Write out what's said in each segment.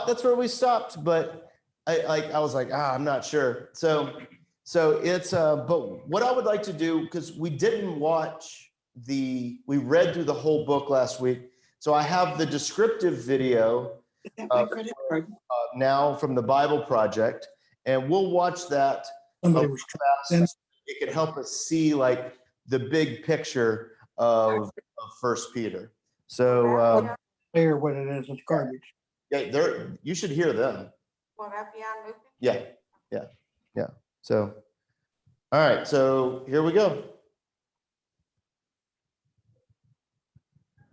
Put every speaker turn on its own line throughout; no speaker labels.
that's where we stopped, but I was like, I'm not sure. So it's but what I would like to do, because we didn't watch we read through the whole book last week. So I have the descriptive video now from the Bible Project, and we'll watch that. It could help us see like the big picture of First Peter. So
clear what it is. It's garbage.
Yeah, you should hear them.
Will that be on loop?
Yeah. So, all right. So here we go.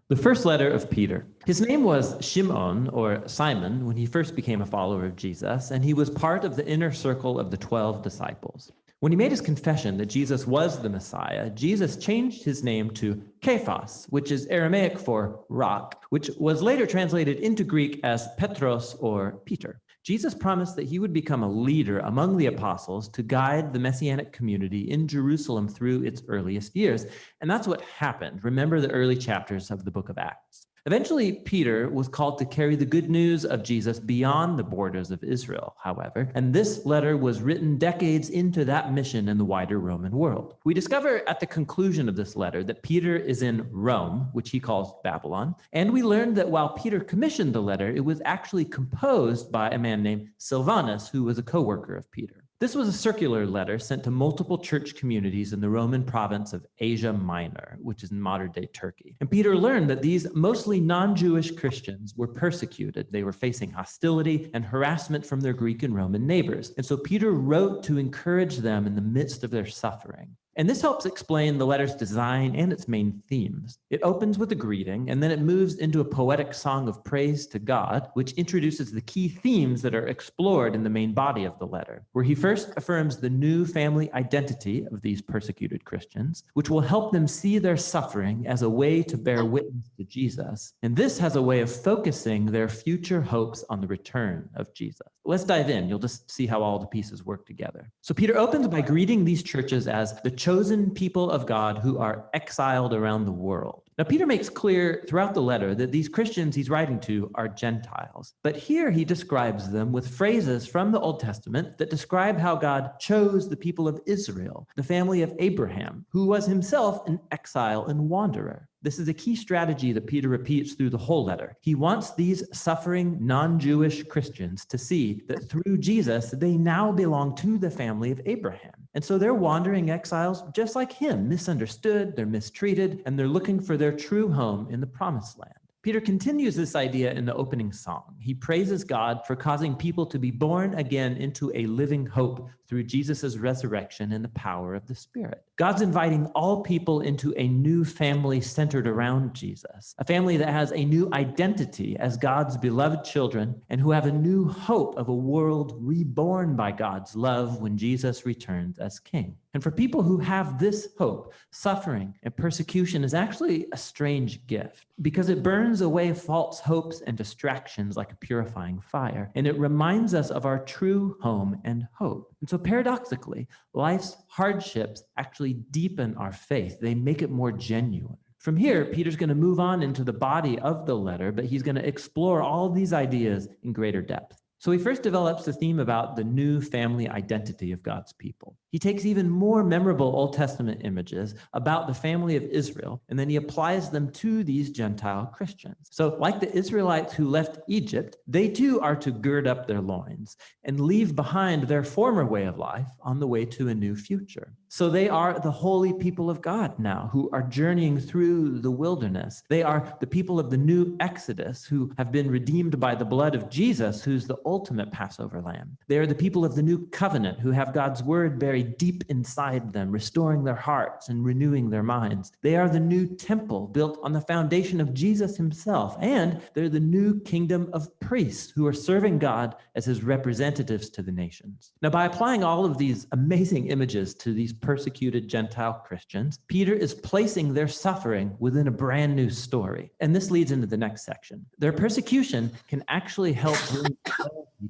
The first letter of Peter. His name was Shimon, or Simon, when he first became a follower of Jesus, and he was part of the inner circle of the 12 disciples. When he made his confession that Jesus was the Messiah, Jesus changed his name to Kephas, which is Aramaic for rock, which was later translated into Greek as Petros, or Peter. Jesus promised that he would become a leader among the apostles to guide the Messianic community in Jerusalem through its earliest years. And that's what happened. Remember the early chapters of the book of Acts. Eventually, Peter was called to carry the good news of Jesus beyond the borders of Israel, however, and this letter was written decades into that mission in the wider Roman world. We discover at the conclusion of this letter that Peter is in Rome, which he calls Babylon, and we learned that while Peter commissioned the letter, it was actually composed by a man named Silvanus, who was a co-worker of Peter. This was a circular letter sent to multiple church communities in the Roman province of Asia Minor, which is in modern-day Turkey. And Peter learned that these mostly non-Jewish Christians were persecuted. They were facing hostility and harassment from their Greek and Roman neighbors. And so Peter wrote to encourage them in the midst of their suffering. And this helps explain the letter's design and its main themes. It opens with a greeting, and then it moves into a poetic song of praise to God, which introduces the key themes that are explored in the main body of the letter, where he first affirms the new family identity of these persecuted Christians, which will help them see their suffering as a way to bear witness to Jesus. And this has a way of focusing their future hopes on the return of Jesus. Let's dive in. You'll just see how all the pieces work together. So Peter opens by greeting these churches as the chosen people of God who are exiled around the world. Now, Peter makes clear throughout the letter that these Christians he's writing to are Gentiles. But here he describes them with phrases from the Old Testament that describe how God chose the people of Israel, the family of Abraham, who was himself an exile and wanderer. This is a key strategy that Peter repeats through the whole letter. He wants these suffering non-Jewish Christians to see that through Jesus, they now belong to the family of Abraham. And so they're wandering exiles just like him, misunderstood, they're mistreated, and they're looking for their true home in the promised land. Peter continues this idea in the opening song. He praises God for causing people to be born again into a living hope through Jesus' resurrection and the power of the Spirit. God's inviting all people into a new family centered around Jesus, a family that has a new identity as God's beloved children and who have a new hope of a world reborn by God's love when Jesus returns as King. And for people who have this hope, suffering and persecution is actually a strange gift because it burns away false hopes and distractions like a purifying fire, and it reminds us of our true home and hope. And so paradoxically, life's hardships actually deepen our faith. They make it more genuine. From here, Peter's going to move on into the body of the letter, but he's going to explore all these ideas in greater depth. So he first develops the theme about the new family identity of God's people. He takes even more memorable Old Testament images about the family of Israel, and then he applies them to these Gentile Christians. So like the Israelites who left Egypt, they too are to gird up their loins and leave behind their former way of life on the way to a new future. So they are the holy people of God now who are journeying through the wilderness. They are the people of the new Exodus who have been redeemed by the blood of Jesus, who's the ultimate Passover lamb. They are the people of the new covenant who have God's word buried deep inside them, restoring their hearts and renewing their minds. They are the new temple built on the foundation of Jesus himself, and they're the new kingdom of priests who are serving God as his representatives to the nations. Now, by applying all of these amazing images to these persecuted Gentile Christians, Peter is placing their suffering within a brand new story. And this leads into the next section. Their persecution can actually help bring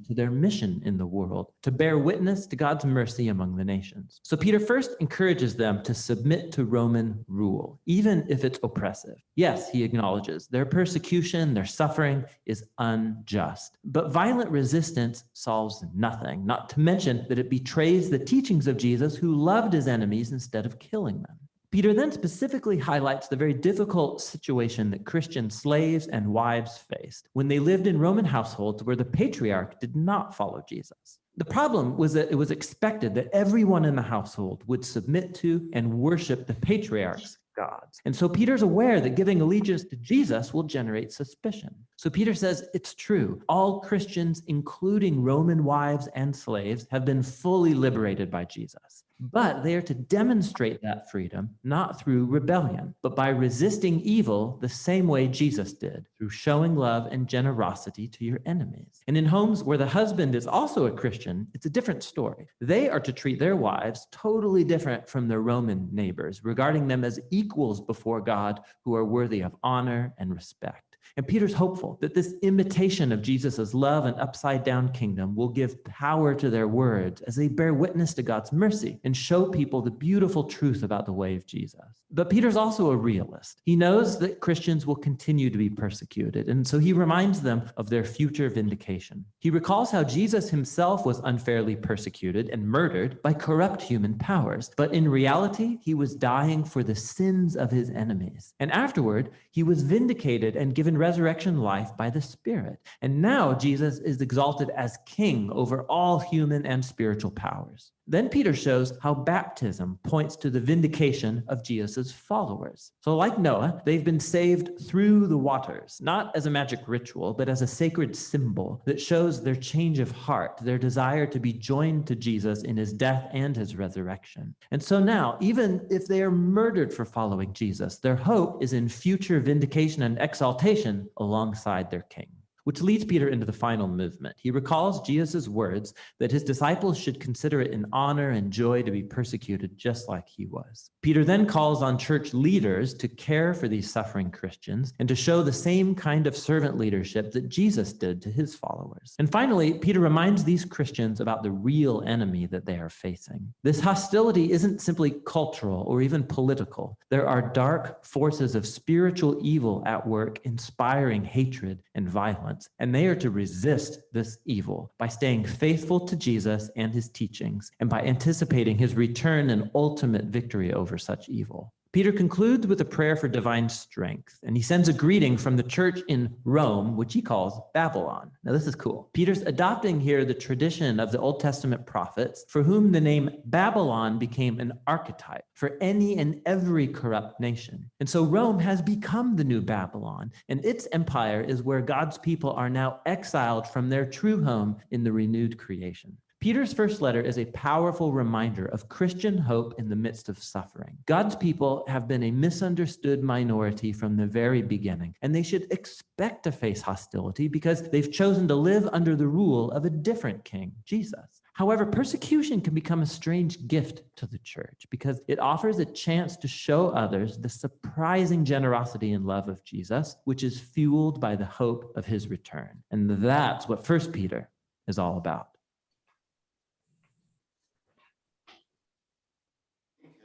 to their mission in the world, to bear witness to God's mercy among the nations. So Peter first encourages them to submit to Roman rule, even if it's oppressive. Yes, he acknowledges their persecution, their suffering is unjust. But violent resistance solves nothing, not to mention that it betrays the teachings of Jesus, who loved his enemies instead of killing them. Peter then specifically highlights the very difficult situation that Christian slaves and wives faced when they lived in Roman households where the patriarch did not follow Jesus. The problem was that it was expected that everyone in the household would submit to and worship the patriarch's gods. And so Peter's aware that giving allegiance to Jesus will generate suspicion. So Peter says it's true. All Christians, including Roman wives and slaves, have been fully liberated by Jesus. But they are to demonstrate that freedom, not through rebellion, but by resisting evil the same way Jesus did, through showing love and generosity to your enemies. And in homes where the husband is also a Christian, it's a different story. They are to treat their wives totally different from their Roman neighbors, regarding them as equals before God who are worthy of honor and respect. And Peter's hopeful that this imitation of Jesus' love and upside-down kingdom will give power to their words as they bear witness to God's mercy and show people the beautiful truth about the way of Jesus. But Peter's also a realist. He knows that Christians will continue to be persecuted, and so he reminds them of their future vindication. He recalls how Jesus himself was unfairly persecuted and murdered by corrupt human powers, but in reality, he was dying for the sins of his enemies. And afterward, he was vindicated and given resurrection life by the Spirit. And now Jesus is exalted as king over all human and spiritual powers. Then Peter shows how baptism points to the vindication of Jesus' followers. So like Noah, they've been saved through the waters, not as a magic ritual, but as a sacred symbol that shows their change of heart, their desire to be joined to Jesus in his death and his resurrection. And so now, even if they are murdered for following Jesus, their hope is in future vindication and exaltation alongside their king. Which leads Peter into the final movement. He recalls Jesus' words that his disciples should consider it an honor and joy to be persecuted just like he was. Peter then calls on church leaders to care for these suffering Christians and to show the same kind of servant leadership that Jesus did to his followers. And finally, Peter reminds these Christians about the real enemy that they are facing. This hostility isn't simply cultural or even political. There are dark forces of spiritual evil at work, inspiring hatred and violence. And they are to resist this evil by staying faithful to Jesus and his teachings, and by anticipating his return and ultimate victory over such evil. Peter concludes with a prayer for divine strength, and he sends a greeting from the church in Rome, which he calls Babylon. Now, this is cool. Peter's adopting here the tradition of the Old Testament prophets, for whom the name Babylon became an archetype for any and every corrupt nation. And so Rome has become the new Babylon, and its empire is where God's people are now exiled from their true home in the renewed creation. Peter's first letter is a powerful reminder of Christian hope in the midst of suffering. God's people have been a misunderstood minority from the very beginning, and they should expect to face hostility because they've chosen to live under the rule of a different king, Jesus. However, persecution can become a strange gift to the church because it offers a chance to show others the surprising generosity and love of Jesus, which is fueled by the hope of his return. And that's what 1 Peter is all about.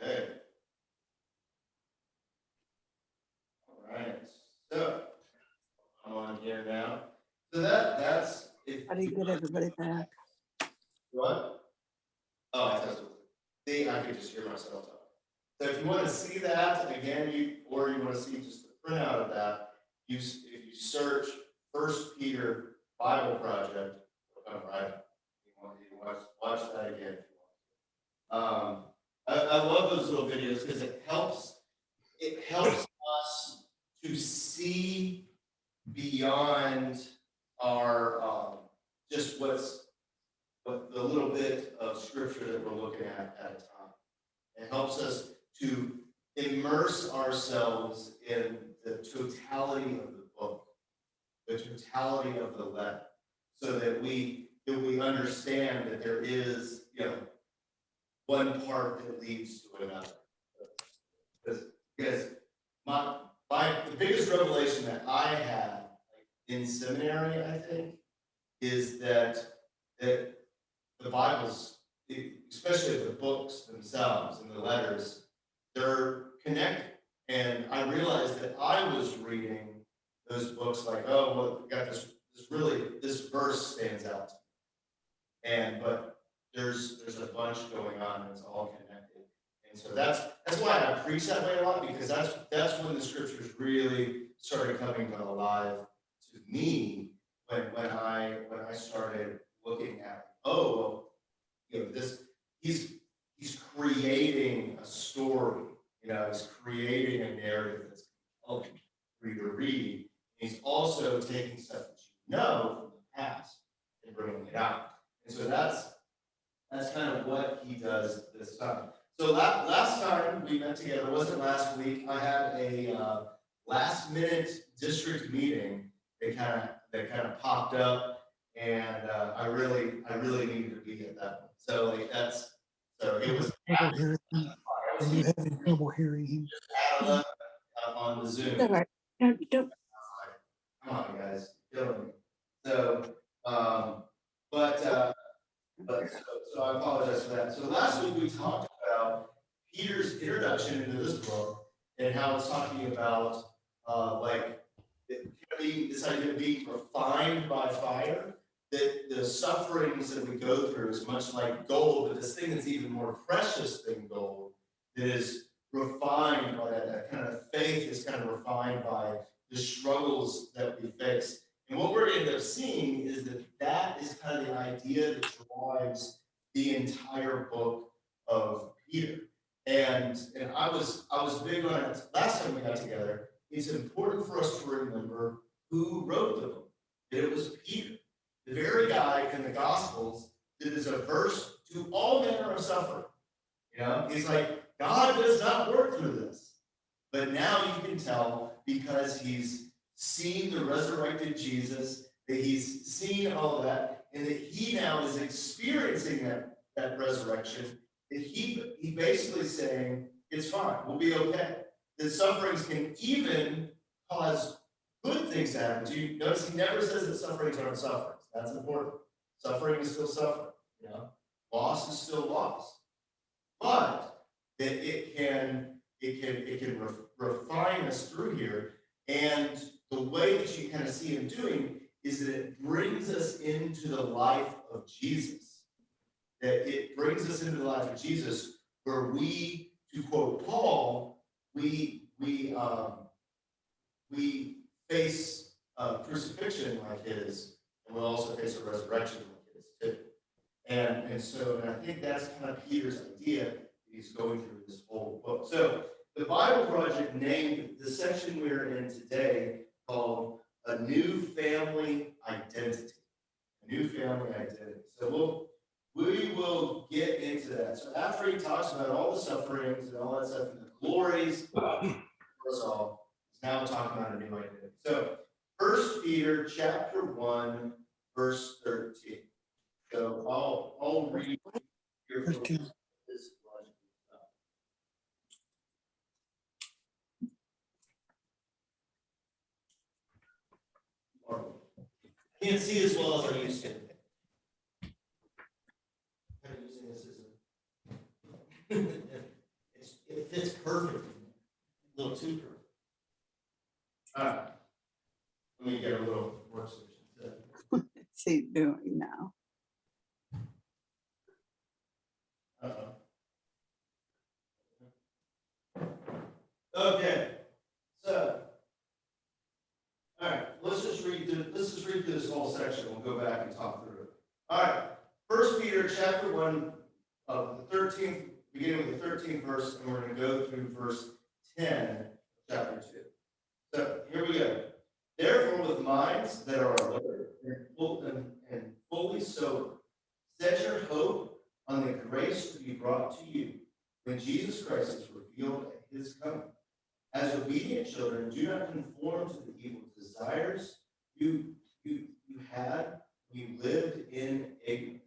Okay. All right. So I'm on here now. So that's if
How do you get everybody back?
what? Oh, I thought see, I could just hear myself talk. So if you want to see that again, you want to see just the printout of that, if you search 1 Peter Bible Project, all right. You want to watch that again if you want. I love those little videos because it helps us to see beyond our just what the little bit of scripture that we're looking at a time. It helps us to immerse ourselves in the totality of the book, the totality of the letter, so that we understand that there is, one part that leads to another. Because the biggest revelation that I had in seminary, I think, is that the Bible's, especially the books themselves and the letters, they're connected. And I realized that I was reading those books like, oh, well, we got this verse stands out to me. But there's a bunch going on, and it's all connected. And so that's why I preach that way a lot, because that's when the scriptures really started coming alive to me, when I started looking at, oh, well, this, he's creating a story, he's creating a narrative that's compelling for you to read. He's also taking stuff that you know from the past and bringing it out. And so that's kind of what he does this time. So last time we met together, wasn't last week, I had a last minute district meeting that kind of popped up, and I really needed to be at that one. So it was
Are you having trouble hearing him?
on the Zoom.
All right. No, don't.
Come on, guys, you're killing me. So, so I apologize for that. So last week we talked about Peter's introduction into this book and how it's talking about this idea of being refined by fire. That the sufferings that we go through is much like gold, but this thing that's even more precious than gold, that is refined by that kind of faith is kind of refined by the struggles that we face. And what we're going to end up seeing is that is kind of the idea that drives the entire book of Peter. And I was big on it last time we got together. It's important for us to remember who wrote the book. It was Peter, the very guy in the Gospels that is averse to all manner of suffering. He's like, God does not work through this. But now you can tell, because he's seen the resurrected Jesus, that he's seen all of that, and that he now is experiencing that resurrection, that he basically saying, it's fine, we'll be okay. That sufferings can even cause good things to happen to you. Notice he never says that sufferings aren't sufferings. That's important. Suffering is still suffering. Loss is still loss. But that it can refine us through here. And the way that you kind of see him doing is that it brings us into the life of Jesus. That it brings us into the life of Jesus, where we, to quote Paul, we face crucifixion like his, and we'll also face a resurrection like his too. And I think that's kind of Peter's idea that he's going through this whole book. So the Bible Project named the section we're in today called A New Family Identity. A New Family Identity. So we will get into that. So after he talks about all the sufferings and all that stuff and the glories for us all, he's now talking about a new identity. So 1 Peter chapter 1, verse 13. So I'll read here from this logical stuff. I can't see as well as I used to. I'm using this as it fits perfect. A little too perfect. All right. Let me get a little workstation.
What's he doing now?
Okay, so, all right, let's just read through this whole section. We'll go back and talk through it. All right, 1 Peter chapter 1, the 13th, beginning with the 13th verse, and we're going to go through verse 10 of chapter 2. So here we go. Therefore, with minds that are alert and fully sober, set your hope on the grace to be brought to you when Jesus Christ is revealed at his coming. As obedient children, do not conform to the evil desires you had when you lived in ignorance.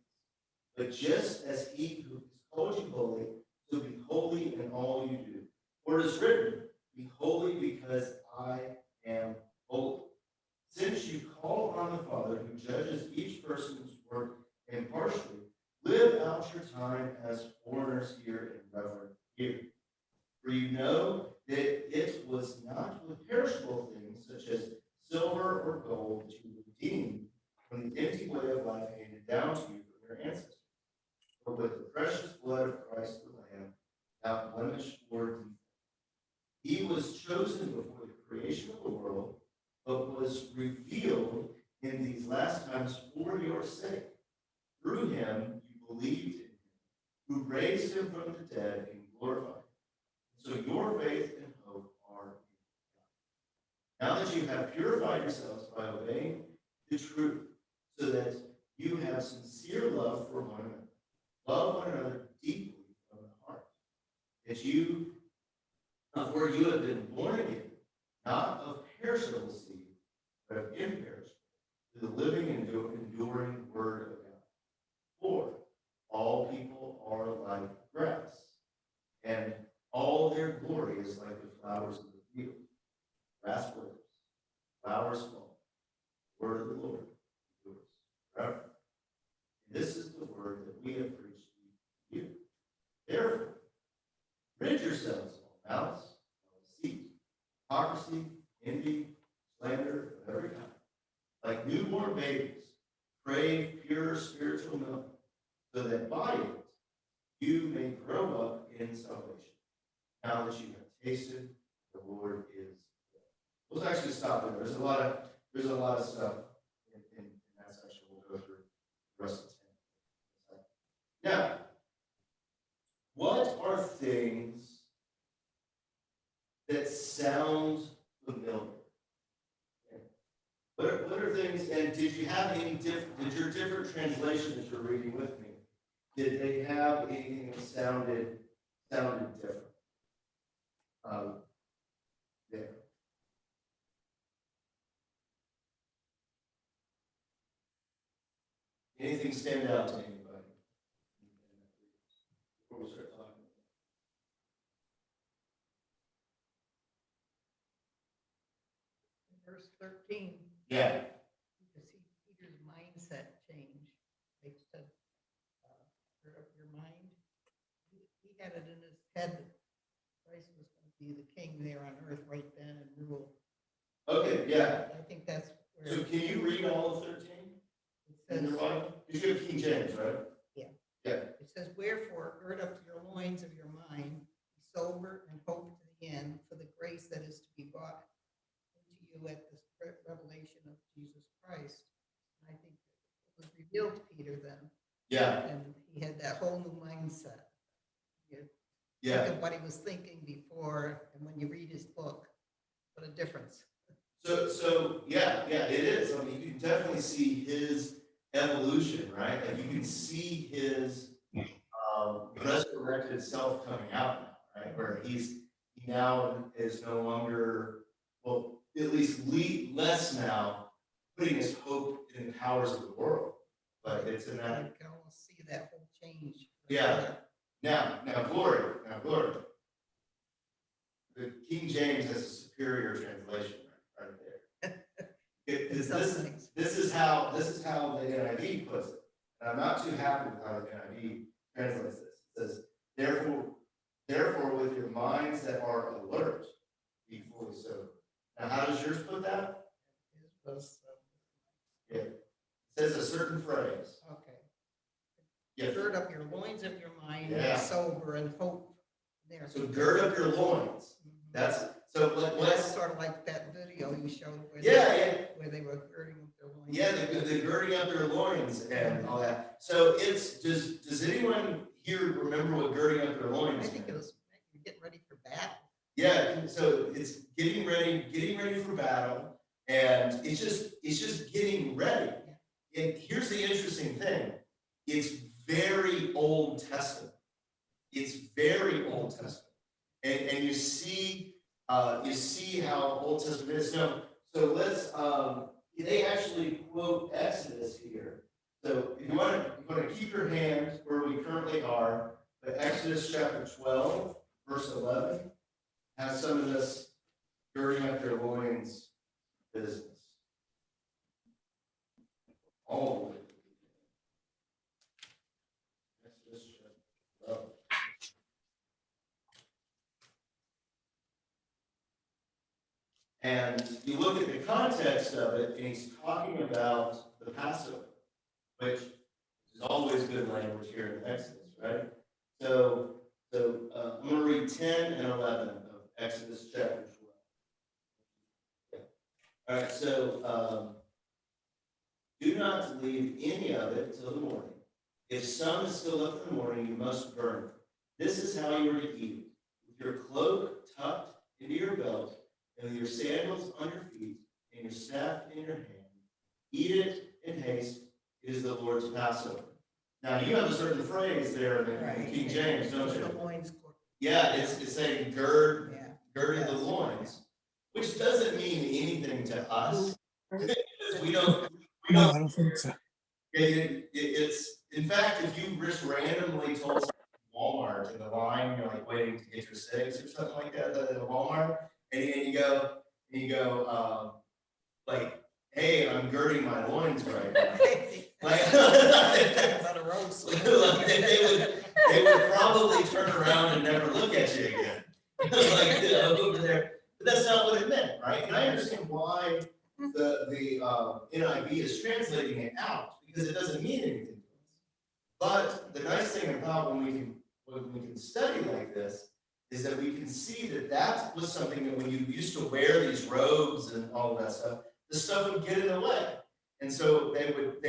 But just as he who has called you holy, so be holy in all you do. For it is written, be holy because I am holy. Since you call on the Father who judges each person down to you from your ancestors. For with the precious blood of Christ the Lamb, without blemish or defect, he was chosen before the creation of the world, but was revealed in these last times for your sake. Through him you believed in him, who raised him from the dead and glorified him. So your faith and hope are in God. Now that you have purified yourselves by obeying the truth, so that you have sincere love for one another, love one another deeply from the heart, that you, for you have been born again, not of perishable seed, but of imperishable, through the living and enduring word of God. For all people are like grass, and all their glory is like the flowers of the field. Grass withers, flowers fall. The word of the Lord endures forever. And this is the word that we have preached to you. Therefore, rid yourselves of all malice, deceit, hypocrisy, envy, slander of every kind. Like newborn babies, crave pure spiritual milk, so that by it you may grow up in salvation. Now that you have tasted, the Lord is good. Let's actually stop there. There's a lot of stuff in that section. We'll go through the rest of the 10. Now, what are things that sound familiar? What are things, and did you have any did your different translation that you're reading with me, did they have anything that sounded different? There. Anything stand out to anybody? Before we start talking.
Verse 13.
Yeah.
You can see Peter's mindset change. They said, stir up your mind. He had it in his head that Christ was going to be the king there on earth right then and rule.
Okay, yeah.
I think that's where.
So can you read all of 13
it
in your
says,
Bible? You have King James, right?
Yeah.
Yeah.
It says, wherefore, gird up your loins of your mind, be sober and hope to the end for the grace that is to be brought into you at the revelation of Jesus Christ. And I think it was revealed to Peter then.
Yeah.
And he had that whole new mindset. You
Yeah.
think of what he was thinking before, and when you read his book, what a difference.
So yeah, it is. I mean, you can definitely see his evolution, right? Like you can see his resurrected self coming out now, right? Where he now is no longer, well, at least less now, putting his hope in the powers of the world. But it's in that.
You can almost see that whole change.
Yeah. Now glory. The King James has a superior translation right there. This is how the NIV puts it. And I'm not too happy with how the NIV translates this. It says, therefore, with your minds that are alert, be fully sober. Now, how does yours put that?
It was,
Yeah. It says a certain phrase.
okay.
Yeah.
Gird up your loins of your mind,
Yeah.
be sober and hope there.
So gird up your loins.
Mhm.
That's so.
Well,
Let's.
that's sort of like that video you showed where, where they were girding up their loins.
Yeah, the girding up their loins and all that. So it's does anyone here remember what girding up their loins?
I think it was getting ready for battle.
Yeah, so it's getting ready for battle, and it's just getting ready.
Yeah.
And here's the interesting thing: it's very Old Testament. It's very Old Testament, and you see how Old Testament is. So let's they actually quote Exodus here. So if you want to keep your hand where we currently are, but Exodus chapter 12, verse 11 has some of this girding up their loins business. All of it. Exodus chapter 12. And you look at the context of it, and he's talking about the Passover, which always good language here in Exodus, right? So I'm going to read 10 and 11 of Exodus chapter 12. All right, so do not leave any of it till the morning. If some is still left in the morning, you must burn it. This is how you are to eat it: with your cloak tucked into your belt, and with your sandals on your feet, and your staff in your hand. Eat it in haste. It is the Lord's Passover. Now, you have a certain phrase there in King James, don't
The
you?
loins cord.
Yeah, it's saying girding
Yeah.
the loins, which doesn't mean anything to us. Because we don't,
No, I don't think so.
it's, in fact, if you just randomly told someone at Walmart in the line, you're like waiting to get your steaks or something like that at Walmart, and you go, like, hey, I'm girding my loins right now. Like,
About a roast.
they would probably turn around and never look at you again. Like, over there. But that's not what it meant, right? And I understand why the NIV is translating it out, because it doesn't mean anything to us. But the nice thing about when we can study like this is that we can see that that was something that when you used to wear these robes and all of that stuff, the stuff would get in the way. And so they would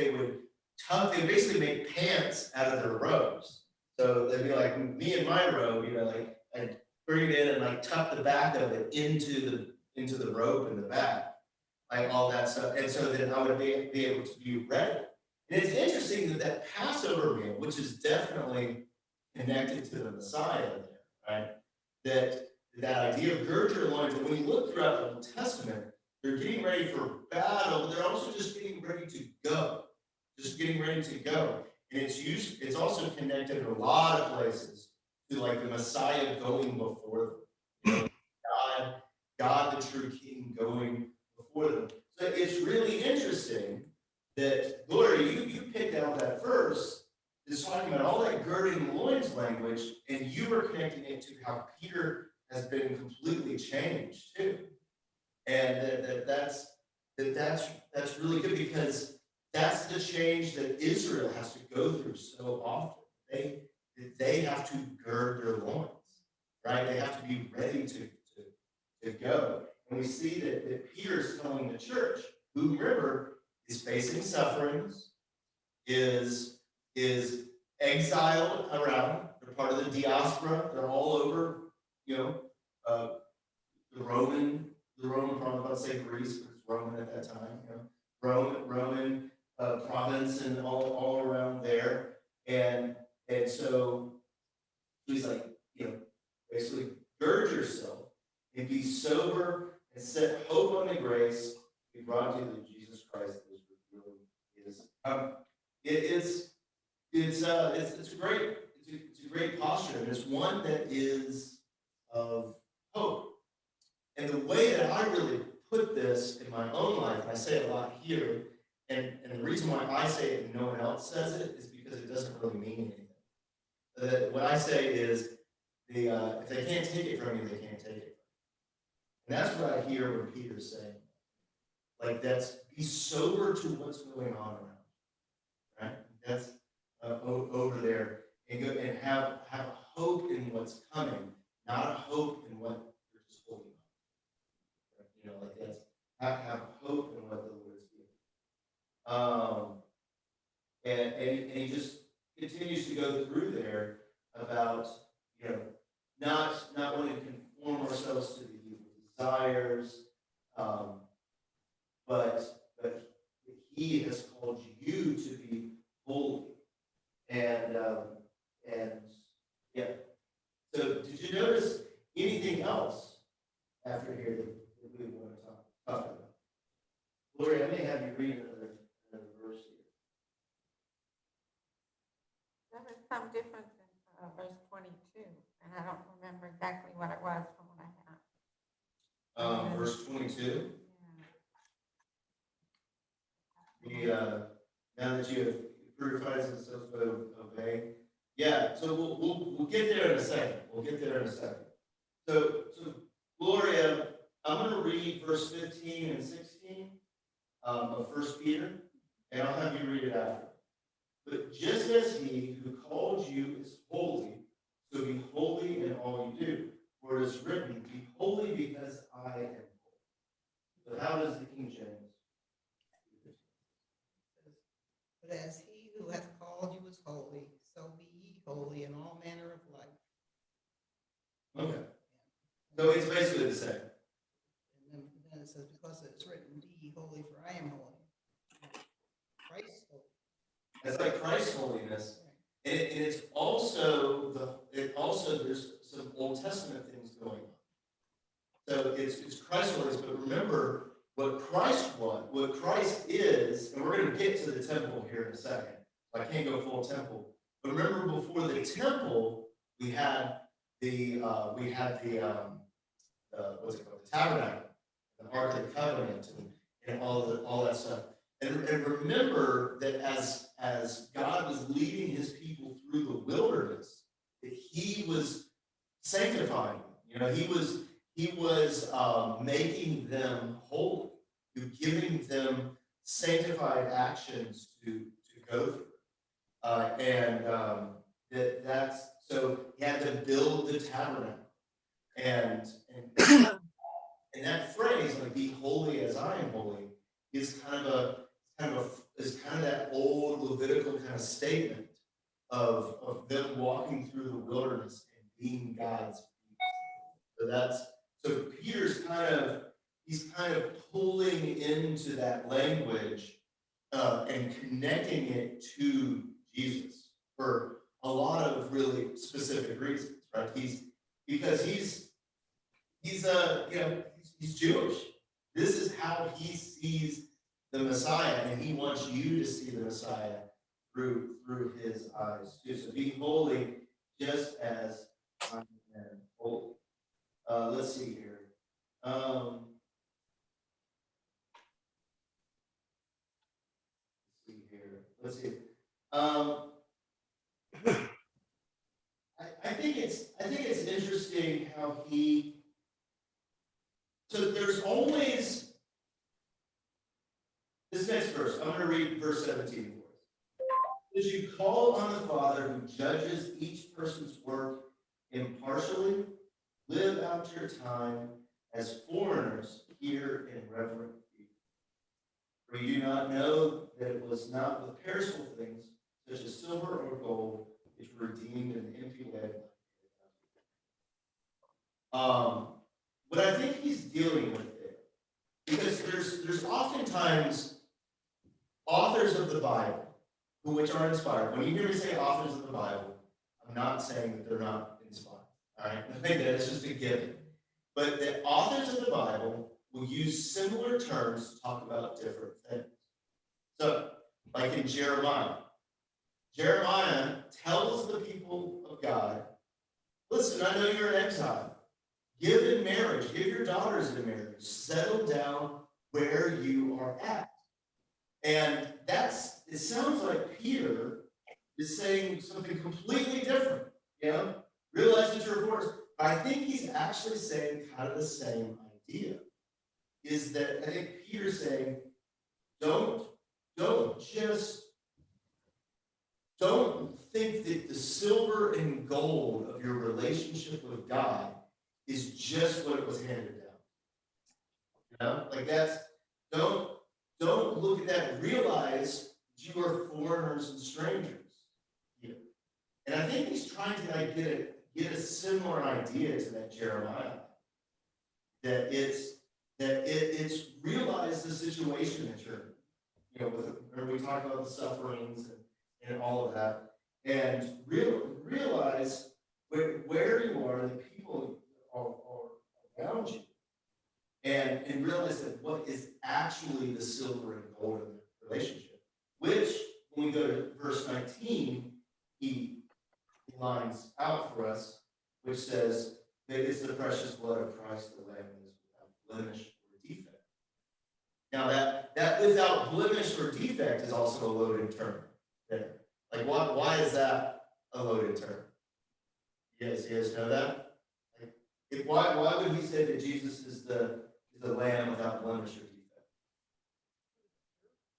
basically make pants out of their robes. So they'd be like, me and my robe, like I'd bring it in and like tuck the back of it into the robe in the back, like all that stuff. And so then I would be able to be ready. And it's interesting that Passover meal, which is definitely connected to the Messiah there, right? That idea of gird your loins, and when you look throughout the Old Testament, they're getting ready for battle, but they're also just getting ready to go. Just getting ready to go. And it's also connected in a lot of places to like the Messiah going before them. God the true King going before them. So it's really interesting that, Gloria, you picked out that verse that's talking about all that girding the loins language, and you were connecting it to how Peter has been completely changed too. And that's really good, because that's the change that Israel has to go through so often. They have to gird their loins, right? They have to be ready to go. And we see that Peter's telling the church, who, remember, is facing sufferings, is exiled around. They're part of the diaspora. They're all over, the Roman, probably about to say Greece, but it's Roman at that time, Roman province and all around there. And so he's like, basically gird yourself and be sober and set hope on the grace we brought you through Jesus Christ that was revealed is. It's a great posture, and it's one that is of hope. And the way that I really put this in my own life, and I say it a lot here, and the reason why I say it and no one else says it is because it doesn't really mean anything. What I say is, if they can't take it from you, they can't take it from you. And that's what I hear when Peter's saying. Like, that's, be sober to what's going on around, right? That's over there, and go and have a hope in what's coming, not a hope in what you're just holding on. Like that's have hope in what the Lord is giving. And he just continues to go through there about not wanting to conform ourselves to the evil desires, but he has called you to be holy. And yeah. So did you notice anything else after here that we want to talk about? Lori, I may have you read another verse here.
There was some difference in verse 22, and I don't remember exactly what it was from what I have.
Verse 22. Now that you have purified yourselves by obeying. Yeah, so we'll get there in a second. So Gloria, I'm going to read verse 15 and 16 of 1 Peter, and I'll have you read it after. But just as he who called you is holy, so be holy in all you do. For it is written, be holy because I am holy. So how does the King James?
But as he who hath called you is holy, so be ye holy in all manner of life.
Okay. So it's basically the same.
And then it says, because it's written, be ye holy, for I am holy. Christ holy.
It's like Christ's holiness.
Right.
And it's also there's some Old Testament things going on. So it's Christ's holiness, but remember what Christ is, and we're going to get to the temple here in a second. So I can't go full temple. But remember, before the temple, we had the what's it called? The tabernacle, the Ark of the Covenant, and all that stuff. And remember that as God was leading his people through the wilderness, that he was sanctifying them. You know, he was making them holy, giving them sanctified actions to go through. That's so he had to build the tabernacle. And that phrase, like be holy as I am holy, is kind of that old Levitical kind of statement of them walking through the wilderness and being God's people. So Peter's he's kind of pulling into that language and connecting it to Jesus for a lot of really specific reasons, right? Because he's Jewish. This is how he sees the Messiah, and he wants you to see the Messiah through his eyes too. So be holy just as I am holy. Let's see here. Let's see. I think it's interesting how so there's always this next verse. I'm going to read verse 17 for us. As you call on the Father who judges each person's work impartially, live out your time as foreigners here in reverent fear. For you do not know that it was not with perishable things, such as silver or gold, which were redeemed in the empty way. What I think he's dealing with there, because there's oftentimes authors of the Bible, which are inspired. When you hear me say authors of the Bible, I'm not saying that they're not inspired. All right, I think that it's just a given. But the authors of the Bible will use similar terms to talk about different things. So, like in Jeremiah tells the people of God, listen, I know you're in exile. Give in marriage, give your daughters in marriage, settle down where you are at. And it sounds like Peter is saying something completely different, realize that you're foreigners. But I think he's actually saying kind of the same idea, is that I think Peter's saying, don't think that the silver and gold of your relationship with God is just what it was handed down. Like don't look at that. Realize you are foreigners and strangers here. And I think he's trying to get a similar idea to that Jeremiah. That it's realize the situation that you're when we talk about the sufferings and all of that, and realize where you are and the people are around you, and realize that what is actually the silver and gold in the relationship, which when we go to verse 19, he lines out for us, which says that it's the precious blood of Christ, the Lamb that is without blemish or defect. Now that without blemish or defect is also a loaded term there. Like why is that a loaded term? You guys know that? Like, why would he say that Jesus is the Lamb without blemish or defect?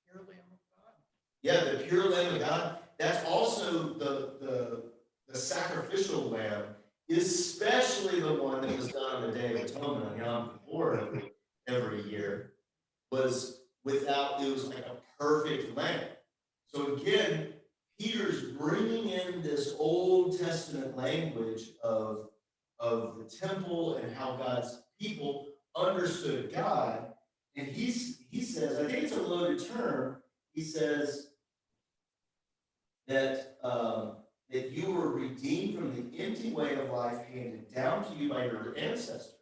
Pure Lamb of God.
Yeah, the pure Lamb of God. that's also the sacrificial lamb, especially the one that was done on the Day of Atonement on Yom Kippur every year, was without, it was like a perfect lamb. So again, Peter's bringing in this Old Testament language of the temple and how God's people understood God. And he says, I think it's a loaded term, he says that that you were redeemed from the empty way of life handed down to you by your ancestors,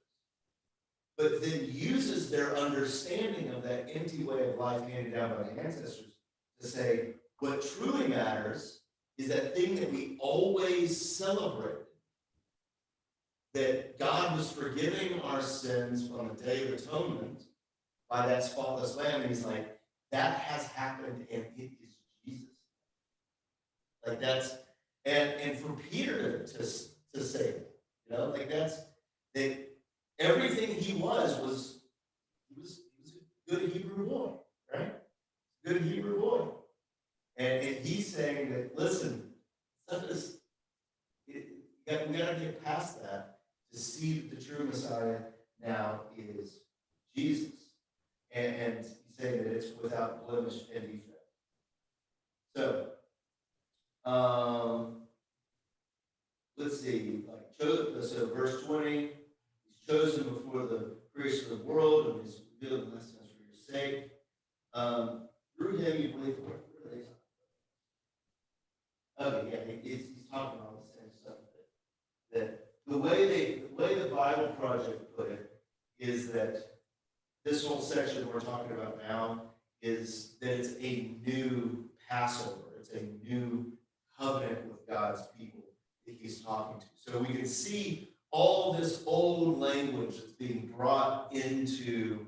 but then uses their understanding of that empty way of life handed down by the ancestors to say, what truly matters is that thing that we always celebrate, that God was forgiving our sins on the Day of Atonement by that spotless lamb. And he's like, that has happened, and it is Jesus. Like that's, and for Peter to say that, you know, like that's, that everything he was he was a good Hebrew boy, right? Good Hebrew boy. And he's saying that, listen, stuff is, we got to get past that to see that the true Messiah now is Jesus. And he's saying that it's without blemish and defect. So, let's see, so verse 20, he's chosen before the creation of the world and he's revealed the lessons for your sake. Through him you believe, where are they? Okay, yeah, he's talking about the same stuff. That the way the Bible Project put it is that this whole section we're talking about now is that it's a new Passover. It's a new covenant with God's people that he's talking to. So we can see all this old language that's being brought into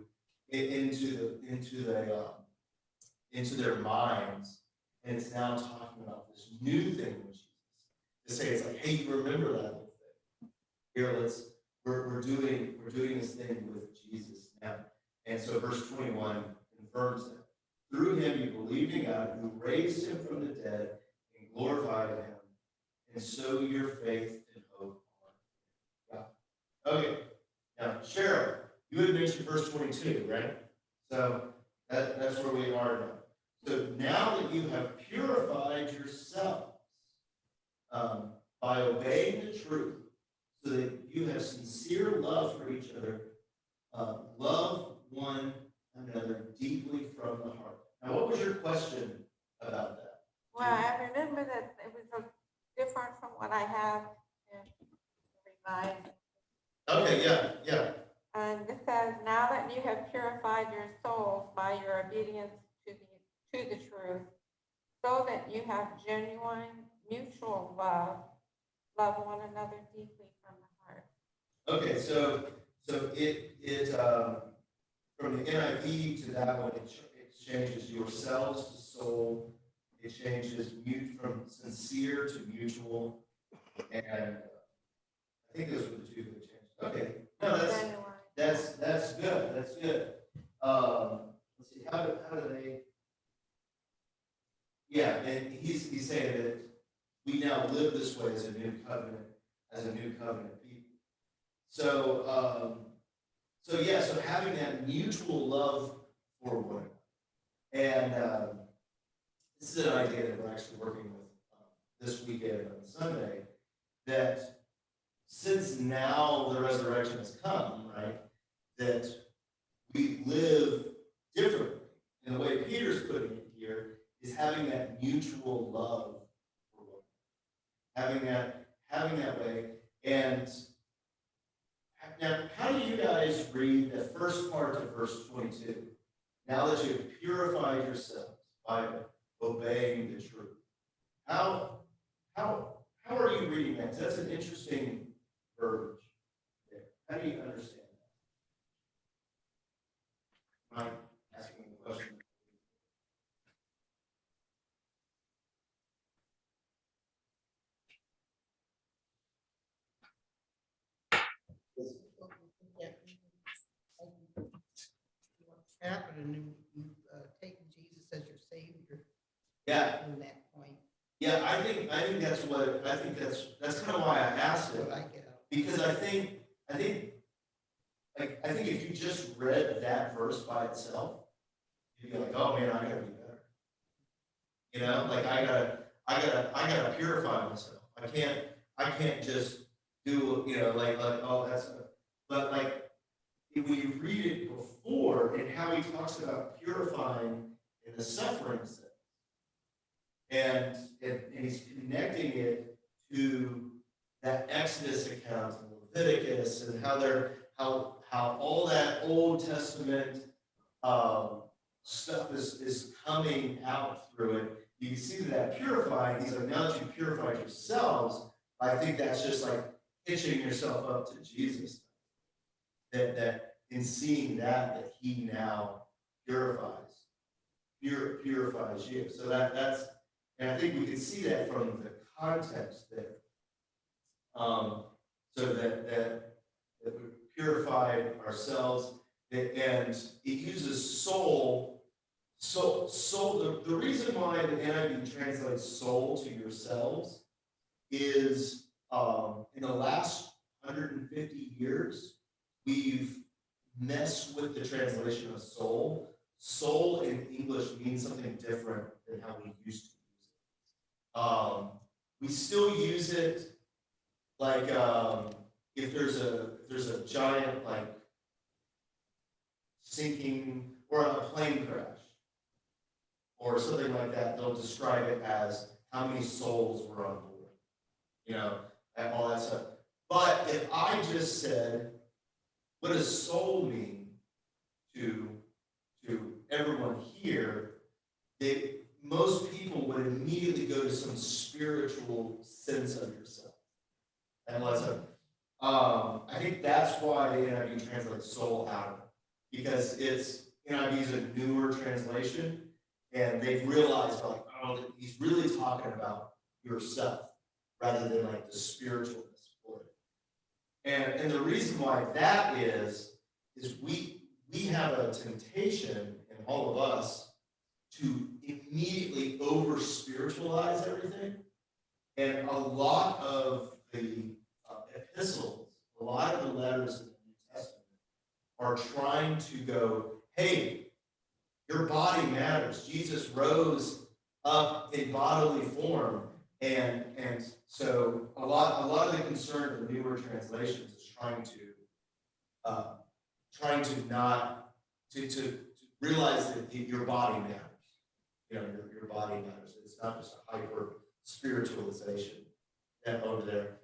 their minds, and it's now talking about this new thing with Jesus. To say it's like, hey, you remember that whole thing? Here, we're doing this thing with Jesus now. And so verse 21 confirms that. Through him you believed in God, who raised him from the dead and glorified him, and so your faith and hope are God. Okay, now Cheryl, you had mentioned verse 22, right? So that's where we are now. So now that you have purified yourselves by obeying the truth, so that you have sincere love for each other, love one another deeply from the heart. Now, what was your question about that?
Well, I remember that it was different from what I have in Revised.
Okay, yeah.
And it says, now that you have purified your souls by your obedience to the truth, so that you have genuine mutual love one another deeply from the heart.
Okay, so it from the NIV to that one, it changes yourselves to soul. It changes from sincere to mutual, and I think those were the two that changed. Okay, no, that's good. That's good. Let's see, how do they? Yeah, and he's saying that we now live this way as a new covenant people. So so having that mutual love for one another. And this is an idea that we're actually working with this weekend on Sunday, that since now the resurrection has come, right, that we live differently. And the way Peter's putting it here is having that mutual love for one another. Having that way. And now, how do you guys read the first part of verse 22? Now that you have purified yourselves by obeying the truth. How are you reading that? That's an interesting verbiage. Yeah. How do you understand that? Am I asking a question?
Happened, and you've taken Jesus as your Savior.
Yeah.
From that point,
Yeah, I think that's kind of why I asked it,
What I get out.
because I think if you just read that verse by itself, you'd be like, oh man, I gotta be better. You know, like I gotta purify myself. I can't just do, you know, like oh that's a, but like if we read it before and how he talks about purifying in the suffering sense, and he's connecting it to that Exodus account and Leviticus and how all that Old Testament stuff is coming out through it. You can see that purifying. He's like, now that you purified yourselves, I think that's just like hitching yourself up to Jesus. That in seeing that he now purifies you. So that's, and I think we can see that from the context there. So that we purified ourselves, and it uses soul. The reason why the NIV translates soul to yourselves is in the last 150 years, we've messed with the translation of soul. Soul in English means something different than how we used to use it. We still use it like if there's a giant like sinking or a plane crash or something like that, they'll describe it as how many souls were on board, you know, and all that stuff. But if I just said, what does soul mean to everyone here, most people would immediately go to some spiritual sense of yourself. And I think that's why the NIV translates soul out, because NIV is a newer translation, and they've realized like, oh, he's really talking about yourself rather than like the spiritualness for it. And the reason why that is we have a temptation in all of us to immediately over spiritualize everything, and a lot of the epistles, a lot of the letters in the New Testament are trying to go, hey, your body matters. Jesus rose up in bodily form, and so a lot of the concern of the newer translations is trying to not to realize that your body matters. You know, your body matters. It's not just a hyper spiritualization that over there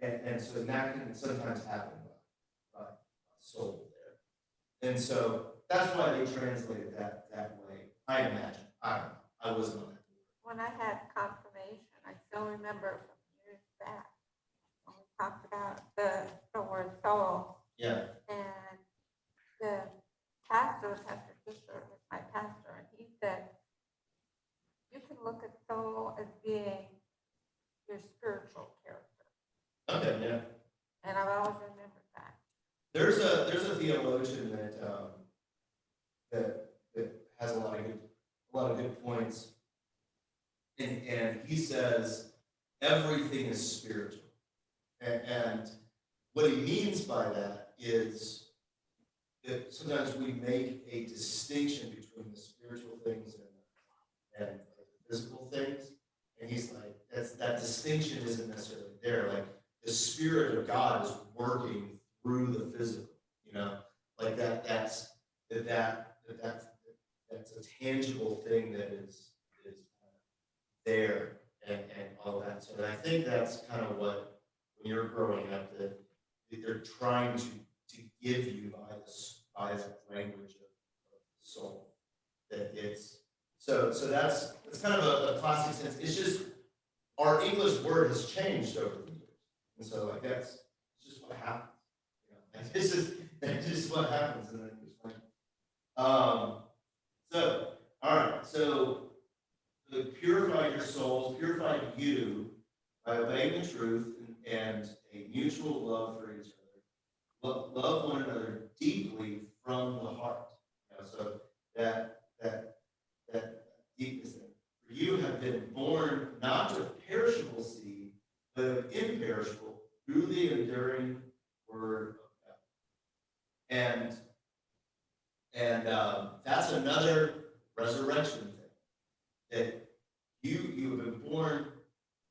and so that can sometimes happen by soul there. And so that's why they translated that way. I imagine. I don't know. I wasn't on that.
When I had confirmation, I still remember from years back when we talked about the word soul.
Yeah.
And the Pastor Fisher was my pastor, and he said, you can look at soul as being your spiritual character.
Okay, yeah.
And I've always remembered that.
There's a theologian that has a lot of good points, and he says everything is spiritual, and what he means by that is that sometimes we make a distinction between the spiritual things and the physical things, and he's like that distinction isn't necessarily there. Like the Spirit of God is working through the physical, you know, like that's a tangible thing that is there and all that. So I think that's kind of what, when you're growing up, that they're trying to give you by the language of the soul. That it's so that's kind of a classic sense. It's just our English word has changed over the years, and so like that's just what happens. You know, like that's just what happens in the English language. So all right, so purify your souls, purify you by obeying the truth and a mutual love for each other. Love one another deeply from the heart. You know, so that deepness. For you have been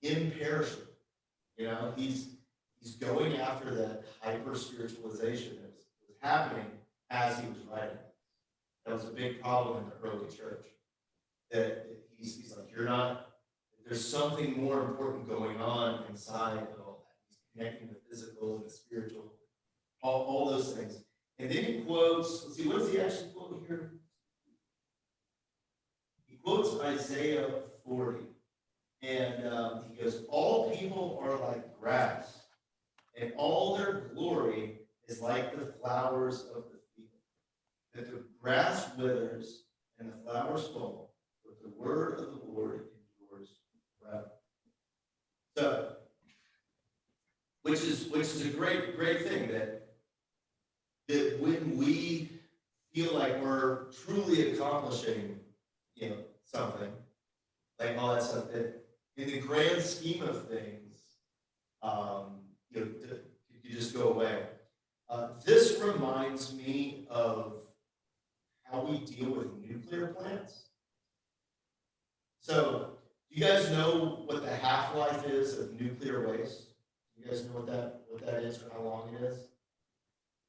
imperishable. He's going after that hyper spiritualization that was happening as he was writing. That was a big problem in the early church. That he's like, there's something more important going on inside of all that. He's connecting the physical and the spiritual, all those things. And then he quotes, let's see, what does he actually quote here? He quotes Isaiah 40. And he goes, all people are like grass, and all their glory is like the flowers of the field. That the grass withers and the flowers fall, but the word of the Lord endures forever. So, which is a great thing that when we feel like we're truly accomplishing, something, like all that stuff, that in the grand scheme of things, you just go away. This reminds me of how we deal with nuclear plants. So, do you guys know what the half-life is of nuclear waste? Do you guys know what that is or how long it is?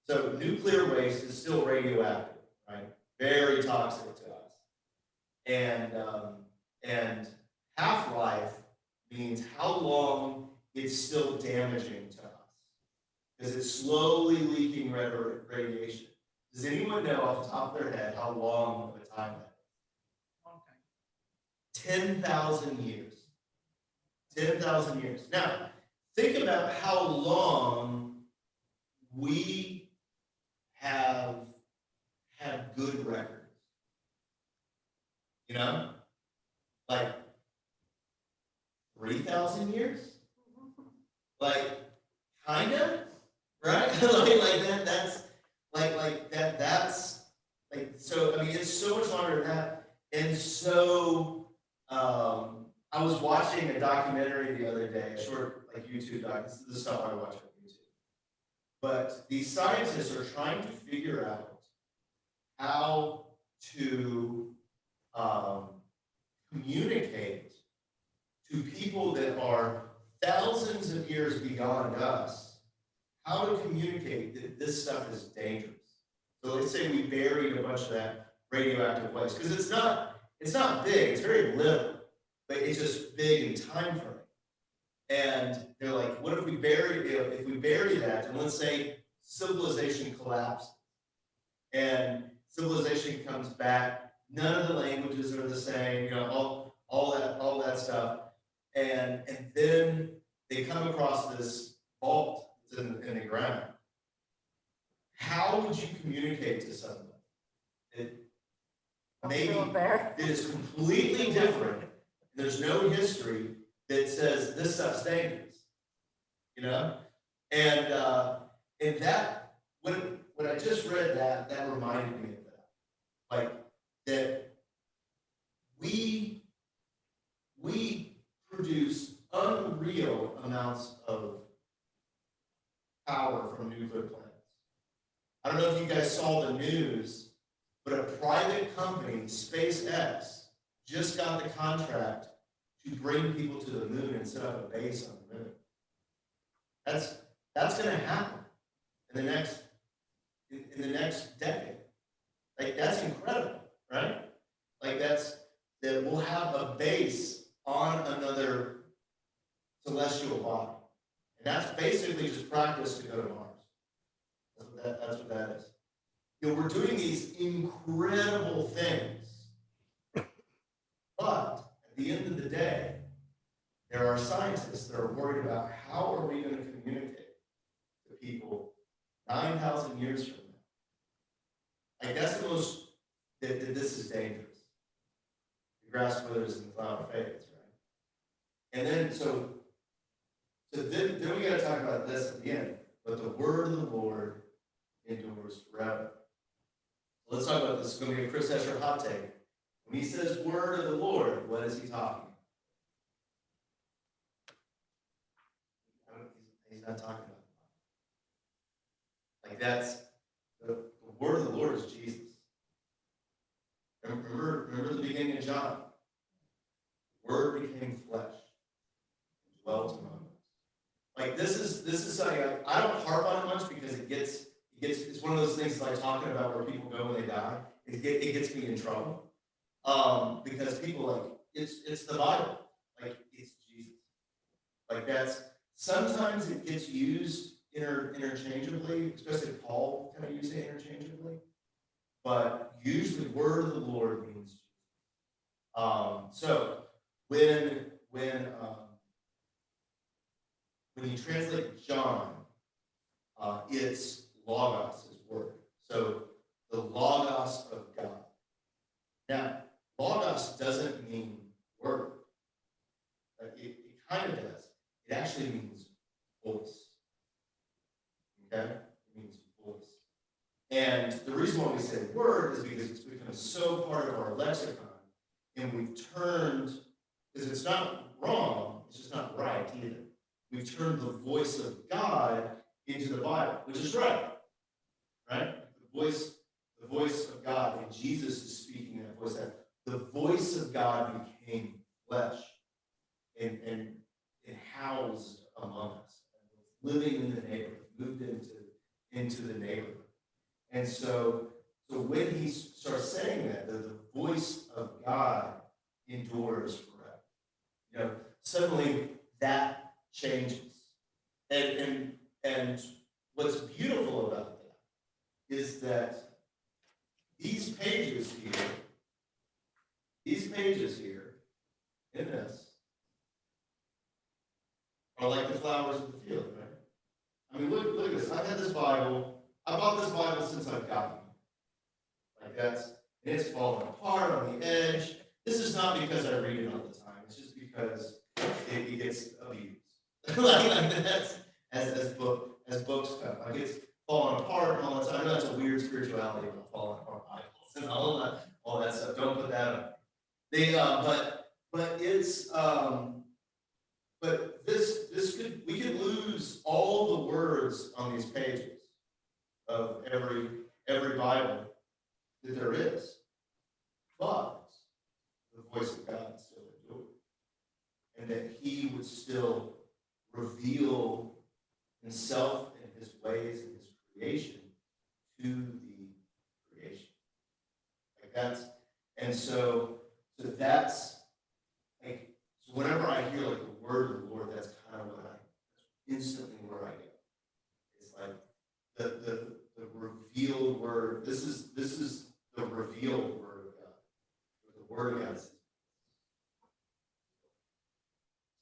So, nuclear waste is still radioactive, right? Very toxic to us. And half-life means how long it's still damaging to us, because it's slowly leaking radiation. Does anyone know off the top of their head how long of a time that is?
Long time.
10,000 years. 10,000 years. Now, think about how long we have had good records. Like 3,000 years? Like, kinda, right? So, I mean, it's so much longer than that. And so, I was watching a documentary the other day, a short, YouTube doc. This is the stuff I watch on YouTube. But these scientists are trying to figure out how to communicate to people that are thousands of years beyond us, how to communicate that this stuff is dangerous. So let's say we buried a bunch of that radioactive waste, because it's not big, it's very little, but it's just big in time frame. And they're like, what if we bury that, and let's say civilization collapses, and civilization comes back, none of the languages are the same, all that stuff. And then they come across this vault that's in the ground. How would you communicate to someone that maybe that is completely different? There's no history that says this stuff's dangerous, And that when I just read that reminded me of that, like that we produce unreal amounts of power from nuclear plants. I don't know if you guys saw the news, but a private company, SpaceX, just got the contract to bring people to the moon and set up a base on the moon. That's going to happen in the next decade. Like, that's incredible, right? Like, that we'll have a base on another celestial body. And that's basically just practice to go to Mars. That's what that is. We're doing these incredible things. But at the end of the day, there are scientists that are worried about how are we going to communicate to people 9,000 years from now. That's the most, that this is dangerous. The grass withers and the flower fades, right? And then, so then we got to talk about this at the end. But the word of the Lord endures forever. Let's talk about this. It's going to be a Chris Escher hot take. When he says word of the Lord, what is he talking about? He's not talking about the Bible. That's the word of the Lord is Jesus. Remember the beginning of John. The Word became flesh like this is something I don't harp on it much because it's one of those things like talking about where people go when they die. It gets me in trouble. Because people like it's the Bible, like it's Jesus. Like that's sometimes it gets used interchangeably, especially Paul kind of used it interchangeably. But usually word of the Lord means Jesus. So when you translate John, it's logos is word. So the logos of God. Now, logos doesn't mean word. It kind of does. It actually means voice. Okay? It means voice. And the reason why we say word is because it's become so part of our lexicon, and we've turned, because it's not wrong, it's just not right either. We've turned the voice of God into the Bible, which is right. Right? The voice of God, and Jesus is speaking that voice. That the voice of God became flesh and housed among us, living in the neighborhood, moved into the neighborhood. And so when he starts saying that, the voice of God endures forever. You know, suddenly that changes. And what's beautiful about that is that these pages here in this are like the flowers of the field, right? I mean, look at this. I've had this Bible. I bought this Bible since I've gotten it. Like and it's falling apart on the edge. This is not because I read it all the time. It's just because it gets abused. like that's as books come. Like it's falling apart all the time. I know that's a weird spirituality about falling apart Bibles and all that stuff. Don't put that on. But it's but we could lose all the words on these pages of every Bible that there is, but the voice of God is still endured, and that He would still reveal Himself and His ways and His creation to the creation. Like that's, and so that's like, so whenever I hear like the word of the Lord, that's kind of instantly where I go. It's like the revealed word. This is the revealed word of God. The word of God.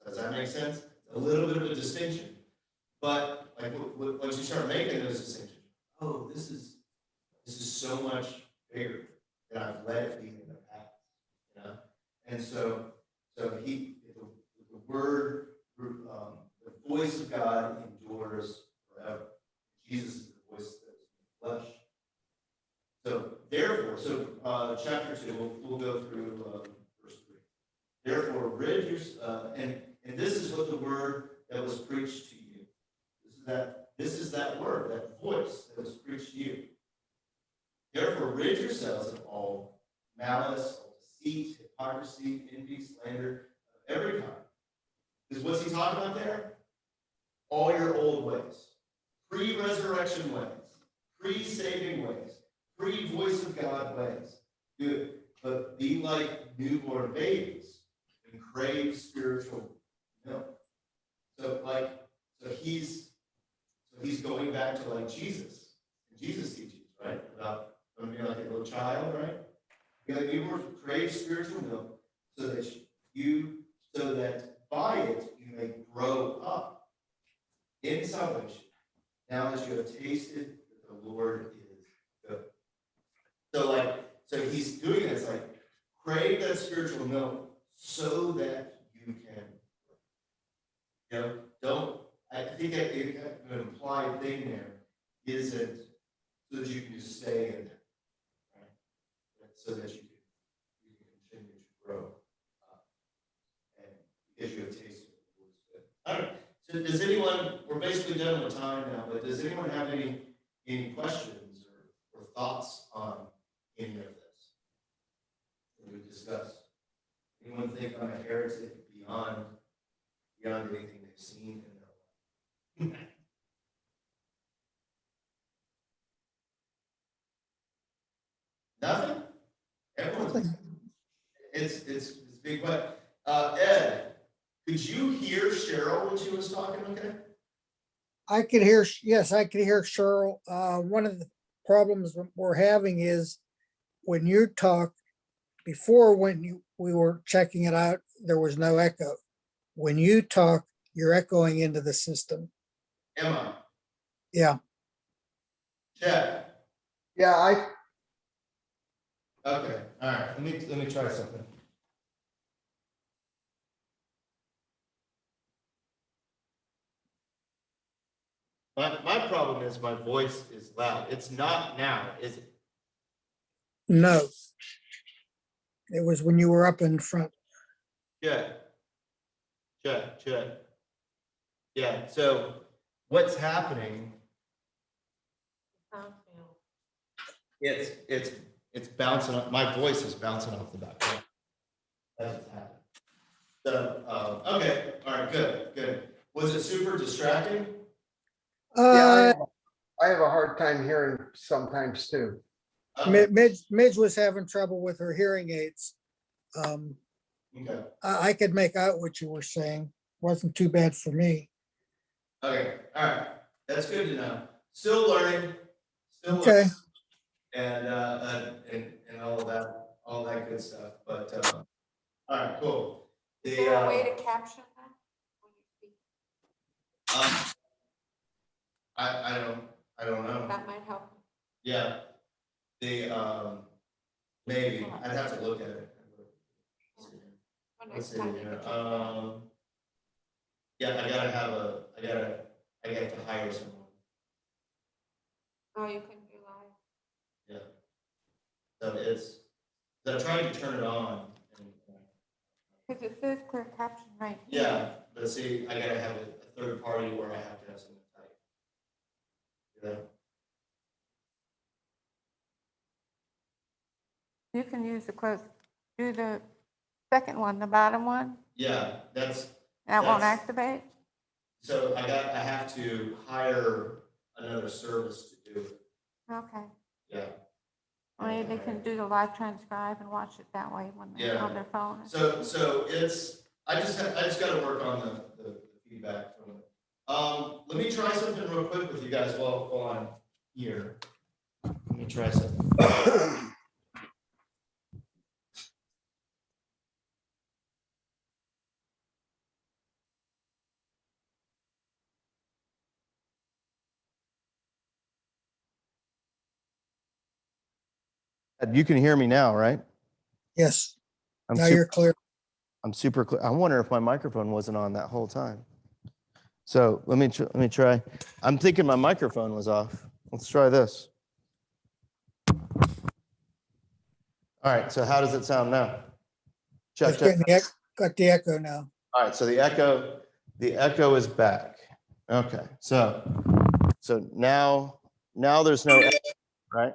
Does that make sense? A little bit of a distinction, but like once you start making those distinctions, oh, this is so much bigger than I've let it be in the past, you know. And so the word, the voice of God endures forever. Jesus is the voice that is in flesh. So therefore, chapter 2, we'll go through verse 3. Therefore, rid your and this is what the word that was preached to you. This is that word, that voice that was preached to you. Therefore, rid yourselves of all malice, all deceit, hypocrisy, envy, slander, of every kind. Because what's he talking about there? All your old ways, pre-resurrection ways, pre-saving ways, pre-voice of God ways. Good, but be like newborn babies and crave spiritual milk. So he's going back to like Jesus. And Jesus teaches, right? About being like a little child, right? Be like newborn, crave spiritual milk, so that by it you may grow up in salvation, now that you have tasted that the Lord is good. So he's doing this, like, crave that spiritual milk so that you can, I think an implied thing there isn't so that you can just stay in there, right? So that you can continue to grow and because you have tasted the Lord is good. I don't know. So does anyone, we're basically done with time now, but does anyone have any questions or thoughts on any of this that we discussed? Anyone think I'm a heretic beyond anything they've seen in their life? Nothing? Everyone's, it's big, but, Ed, could you hear Cheryl when she was talking, okay?
I could hear, yes, I could hear Cheryl. One of the problems we're having is when you talk, before we were checking it out, there was no echo. When you talk, you're echoing into the system.
Am I?
Yeah,
Check.
Yeah,
Okay, all right, let me try something. My problem is my voice is loud. It's not now, is it?
no. It was when you were up in front.
Check. Yeah, so what's happening, it's bouncing off, my voice is bouncing off the back. That's what's happening. So, okay, all right, good. Was it super distracting?
Uh,
I have a hard time hearing sometimes too.
Okay,
Midge was having trouble with her hearing aids.
okay,
I could make out what you were saying. Wasn't too bad for me.
okay, all right, that's good to know. Still learning,
Okay.
and all that good stuff, but, all right, cool.
Is there a way to caption that? when you speak?
I don't know.
That might help.
Yeah. Maybe, I'd have to look at it.
Well,
Let's
next
see
time you
here.
can check it out.
Yeah, I got to hire someone.
Oh, you can do live.
Yeah. So I'm trying to turn it on.
Because it says clear caption right here.
Yeah, but see, I gotta have a third party where I have to have someone type. You know?
You can use do the second one, the bottom one.
Yeah,
That won't activate?
so I have to hire another service to do it.
Okay.
Yeah.
Or they can do the live transcribe and watch it that way when they're
Yeah.
on their phone.
So I just gotta work on the feedback from it. Let me try something real quick with you guys while I'm here. Let me try something. You can hear me now, right?
Yes.
I'm
Now you're clear.
I'm super clear. I wonder if my microphone wasn't on that whole time. So let me try. I'm thinking my microphone was off. Let's try this. All right. So how does it sound now?
It's
Check.
got the echo now.
All right. So the echo is back. Okay. So now there's no echo, right?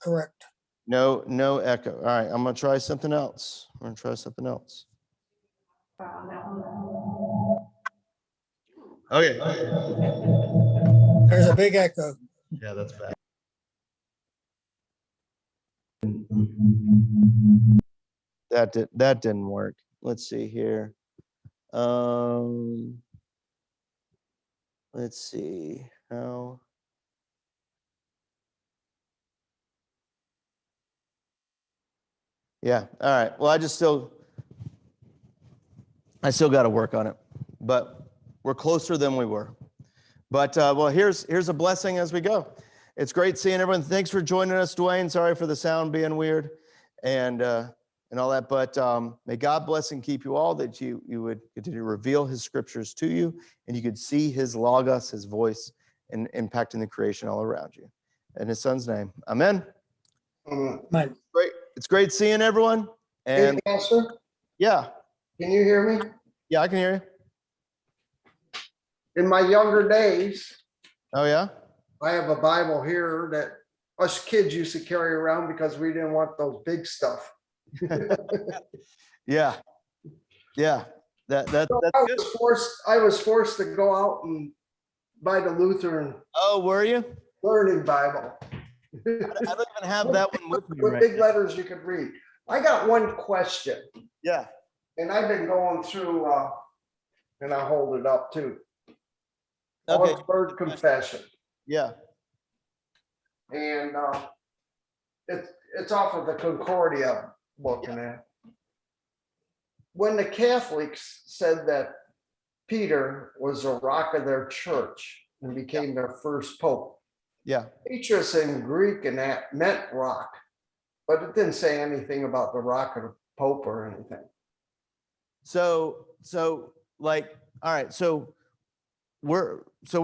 Correct.
No echo. All right. I'm gonna try something else. Okay.
There's a big echo.
Yeah, that's bad. That didn't work. Let's see here. Let's see how. Yeah. All right. Well, I still got to work on it, but we're closer than we were. But well, here's a blessing as we go. It's great seeing everyone. Thanks for joining us, Dwayne. Sorry for the sound being weird and all that. But may God bless and keep you all, that you would continue to reveal his scriptures to you, and you could see his logos, his voice, and impacting the creation all around you. In his son's name, amen.
Mike.
Great. It's great seeing everyone.
Hey,
And
Pastor,
yeah,
can you hear me?
yeah, I can hear you.
In my younger days,
Oh yeah.
I have a Bible here that us kids used to carry around because we didn't want those big stuff.
Yeah. That's
So
good.
I was forced to go out and by the Lutheran
Oh, were you?
Learning Bible.
I don't even have that one with me
With
right
big
now.
letters you could read. I got one question,
Yeah.
and I've been going through, and I'll hold it up too.
Okay.
Augsburg Confession,
Yeah.
and it's off of the Concordia book and that. When the Catholics said that Peter was the rock of their church and became their first pope,
Yeah.
Petrus in Greek and that meant rock, but it didn't say anything about the rock of the pope or anything.
So like, all right. So we're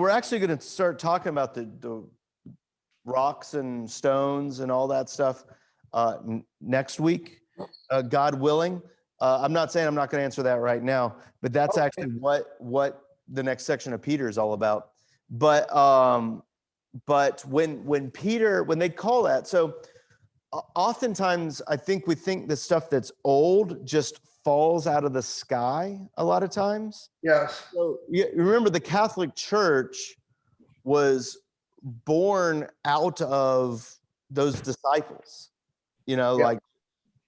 actually going to start talking about the rocks and stones and all that stuff next week, God willing. I'm not saying I'm not going to answer that right now, but that's actually what the next section of Peter is all about. But when they call that, so oftentimes I think we think the stuff that's old just falls out of the sky a lot of times.
Yes.
So you remember the Catholic Church was born out of those disciples, like,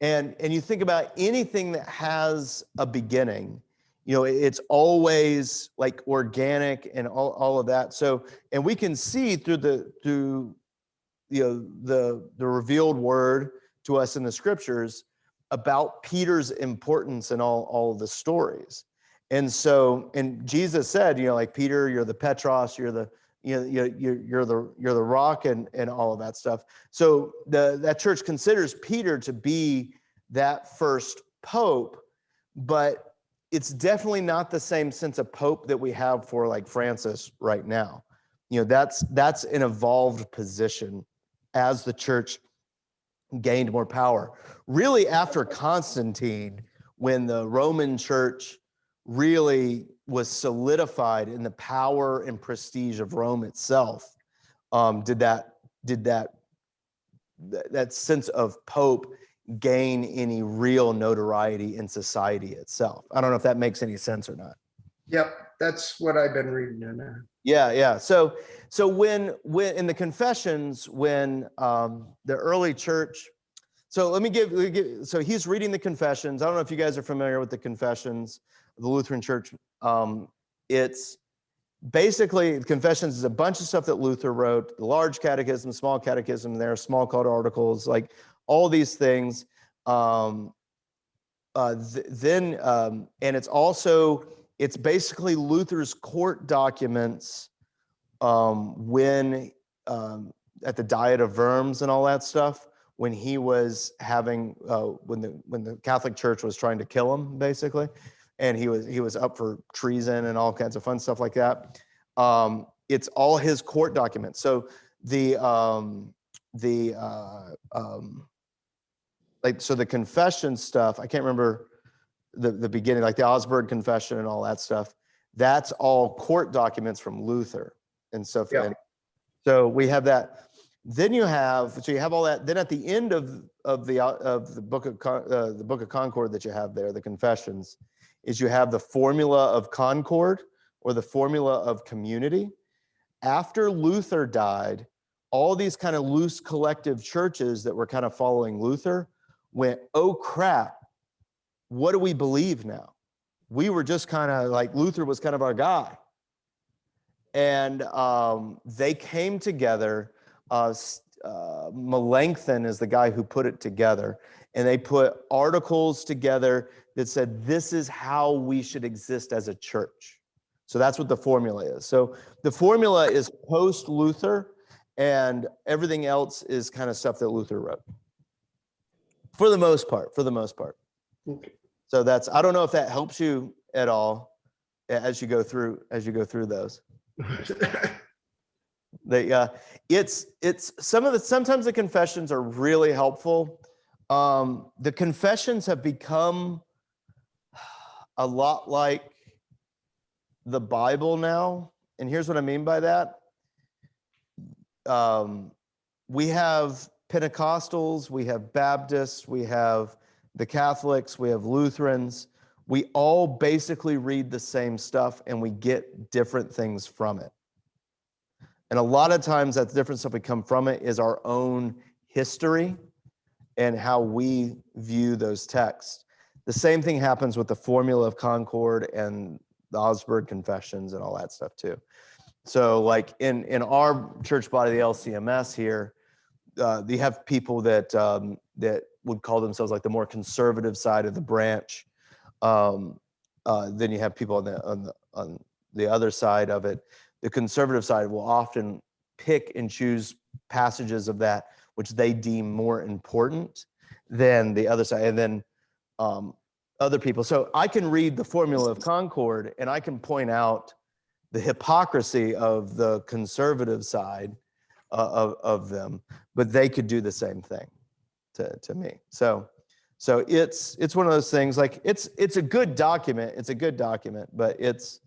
and you think about anything that has a beginning, it's always like organic and all of that. So, and we can see through the revealed word to us in the scriptures about Peter's importance in all of the stories. And so, and Jesus said, like, Peter, you're the Petros, you're the rock and all of that stuff. So that church considers Peter to be that first pope, but it's definitely not the same sense of pope that we have for like Francis right now. That's an evolved position as the church gained more power. Really after Constantine, when the Roman church really was solidified in the power and prestige of Rome itself, did that sense of pope gain any real notoriety in society itself. I don't know if that makes any sense or not.
Yep, that's what I've been reading in there.
Yeah. So when in the Confessions, when the early church, so let me give. So he's reading the Confessions. I don't know if you guys are familiar with the Confessions of the Lutheran Church. It's basically, the Confessions is a bunch of stuff that Luther wrote. The large catechism, small catechism, there are small called articles, like all these things. And it's basically Luther's court documents when at the Diet of Worms and all that stuff, when he was having when the Catholic Church was trying to kill him, basically, and he was up for treason and all kinds of fun stuff like that. It's all his court documents. So the confession stuff, I can't remember the beginning, like the Augsburg Confession and all that stuff. That's all court documents from Luther and stuff.
Yeah.
And so we have that. Then you have all that. Then at the end of the book of Concord that you have there, the Confessions, is you have the formula of concord or the formula of community. After Luther died, all these kind of loose collective churches that were kind of following Luther went, oh crap, what do we believe now? We were just kind of like, Luther was kind of our guy. And they came together. Melanchthon is the guy who put it together. And they put articles together that said, this is how we should exist as a church. So that's what the formula is. So the formula is post-Luther, and everything else is kind of stuff that Luther wrote. For the most part.
Okay.
So I don't know if that helps you at all as you go through those. Sometimes the confessions are really helpful. The confessions have become a lot like the Bible now. And here's what I mean by that. We have Pentecostals, we have Baptists, we have the Catholics, we have Lutherans. We all basically read the same stuff and we get different things from it. And a lot of times that's different stuff we come from it is our own history and how we view those texts. The same thing happens with the Formula of Concord and the Augsburg Confessions and all that stuff too. So like in our church body, the LCMS here, you have people that that would call themselves like the more conservative side of the branch. Then you have people on the other side of it. The conservative side will often pick and choose passages of that which they deem more important than the other side, and then other people. So I can read the Formula of Concord and I can point out the hypocrisy of the conservative side of them, but they could do the same thing to me. So it's one of those things, like it's a good document. It's a good document, but it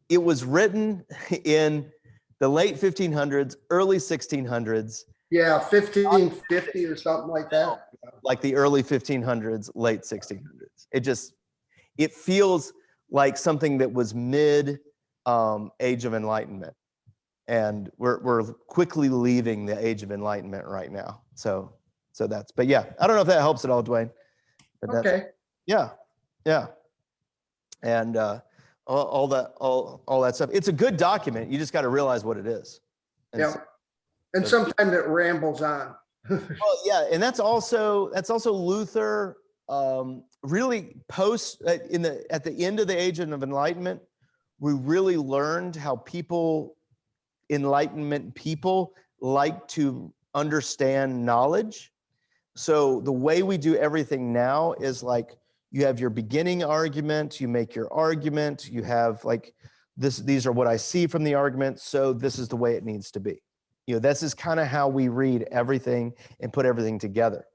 was written in the late 1500s, early 1600s.
Yeah, 1550 or something like that.
Like the early 1500s, late 1600s. It feels like something that was mid Age of Enlightenment. And we're quickly leaving the Age of Enlightenment right now. So that's, but yeah, I don't know if that helps at all, Dwayne. But
Okay.
Yeah. And all that stuff. It's a good document. You just got to realize what it is. And
Yeah. And sometimes it rambles on.
well, yeah, and that's also Luther really at the end of the Age of Enlightenment, we really learned how Enlightenment people like to understand knowledge. So the way we do everything now is like you have your beginning argument, you make your argument, you have like these are what I see from the argument, so this is the way it needs to be. You know, this is kind of how we read everything and put everything together.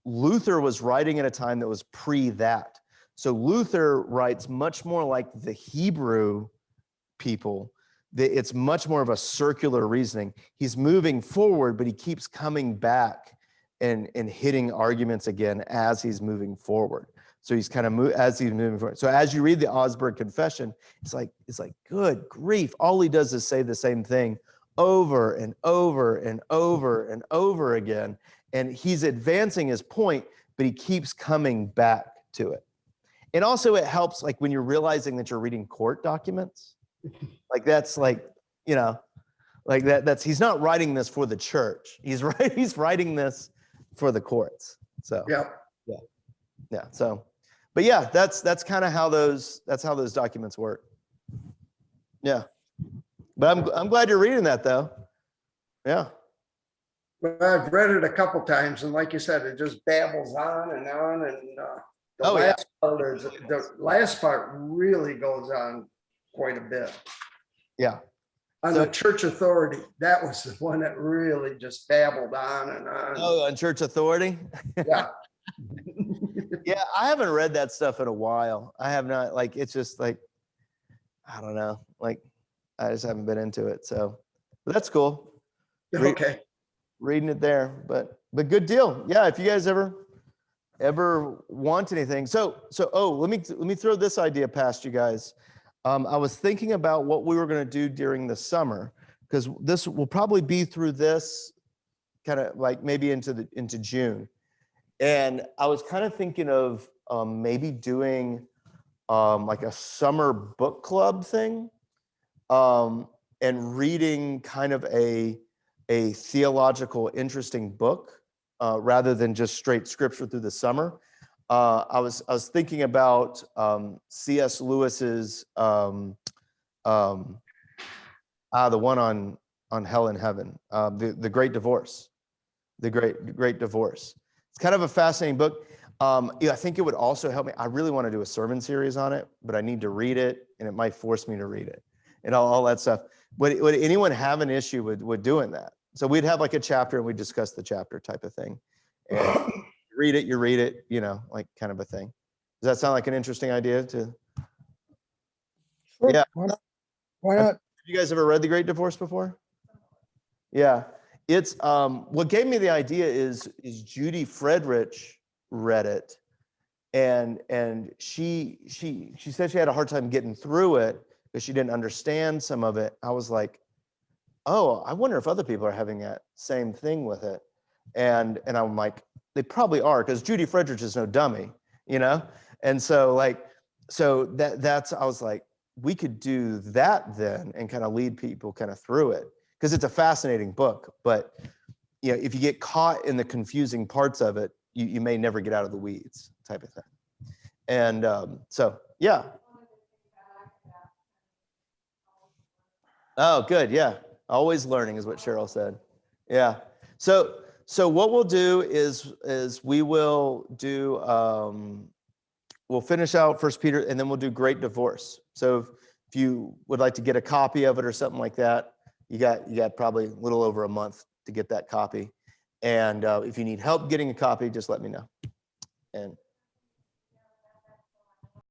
Luther was writing at a time that was pre that. So Luther writes much more like the Hebrew people. It's much more of a circular reasoning. He's moving forward, but he keeps coming back and hitting arguments again as he's moving forward. So he's kind of as he's moving forward. So as you read the Augsburg Confession, it's like good grief. All he does is say the same thing over and over and over and over again. And he's advancing his point, but he keeps coming back to it. And also it helps like when you're realizing that you're reading court documents, like that's like, you know, like that's he's not writing this for the church. He's writing this for the courts. So yeah. So, but yeah, that's kind of how those documents work. Yeah. But I'm glad you're reading that though. Yeah.
Well, I've read it a couple times, and like you said, it just babbles on and on. And the last part really goes on quite a bit.
Yeah.
On the church authority, that was the one that really just babbled on and on.
Oh, on church authority?
Yeah.
Yeah, I haven't read that stuff in a while. I have not, like, it's just like, I don't know, like, I just haven't been into it. So, but that's cool.
Okay.
Reading it there, but good deal. Yeah, if you guys ever want anything. So, let me throw this idea past you guys. I was thinking about what we were going to do during the summer, because this will probably be through this kind of like maybe into June. And I was kind of thinking of maybe doing like a summer book club thing, and reading kind of a theological interesting book rather than just straight scripture through the summer. I was thinking about C.S. Lewis's the one on hell and heaven, the Great Divorce, the Great Divorce. It's kind of a fascinating book. Yeah, I think it would also help me. I really want to do a sermon series on it, but I need to read it, and it might force me to read it, and all that stuff. Would anyone have an issue with doing that? So we'd have like a chapter, and we'd discuss the chapter type of thing, and you read it, you know, like kind of a thing. Does that sound like an interesting idea?
Sure.
Yeah.
Why not?
Have you guys ever read The Great Divorce before? Yeah. It's what gave me the idea is Judy Friedrich read it, and she said she had a hard time getting through it because she didn't understand some of it. I was like, oh, I wonder if other people are having that same thing with it. And I'm like, they probably are, because Judy Fredrich is no dummy, you know? And so that's, I was like, we could do that then and kind of lead people kind of through it, because it's a fascinating book. But you know, if you get caught in the confusing parts of it, you may never get out of the weeds, type of thing. And so, yeah. Oh, good. Yeah. Always learning is what Cheryl said. Yeah. So what we'll do is we will do, we'll finish out First Peter, and then we'll do Great Divorce. So if you would like to get a copy of it or something like that, you got probably a little over a month to get that copy. And if you need help getting a copy, just let me know. And